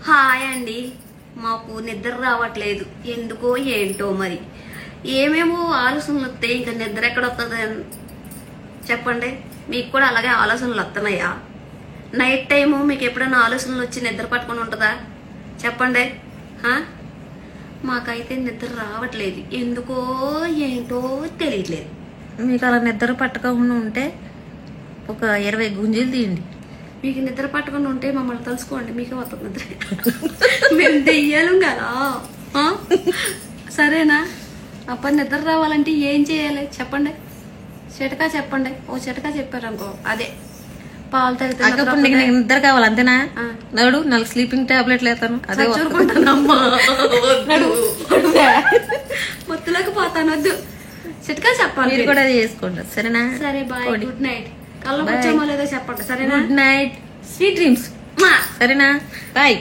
Hi అండి. మాకు నిద్ర రావట్లేదు, ఎందుకో ఏంటో మరి. ఏమేమో ఆలోచనలు వస్తాయి, ఇంకా నిద్ర ఎక్కడ వస్తుంది చెప్పండి. మీకు కూడా అలాగే ఆలోచనలు వస్తున్నాయా? నైట్ టైము మీకు ఎప్పుడైనా ఆలోచనలు వచ్చి నిద్ర పట్టుకొని ఉంటుందా చెప్పండి. మాకైతే నిద్ర రావట్లేదు, ఎందుకో ఏంటో తెలియట్లేదు. మీకు అలా నిద్ర పట్టకుండా ఉంటే ఒక 20 గుంజీలు తీయండి. మీకు నిద్ర పట్టుకుని ఉంటే మమ్మల్ని తలుసుకోండి, మీకే వస్తుంది నిద్ర. మేము దెయ్యాలు కదా. సరేనా? అప్పుడు నిద్ర రావాలంటే ఏం చేయాలి చెప్పండి. చిటకా చెప్పండి. ఓ చిటకా చెప్పారనుకో, అదే పాలు తాగితే నీకు నిద్ర కావాలి అంతేనా? నడు 4 స్లీపింగ్ టాబ్లెట్లు వేస్తాను, అదే చూరుకుంటానమ్మా. మొత్తులకు పోతాను, వద్దు. చిటకా చెప్పాలి, మీరు కూడా అది చేసుకోండి సరేనా? సరే బాయ్, గుడ్ నైట్. కళ్ళకు వచ్చామో లేదో చెప్పండి సరేనా? గుడ్ నైట్, స్వీట్ డ్రీమ్స్ సరేనా? బాయ్.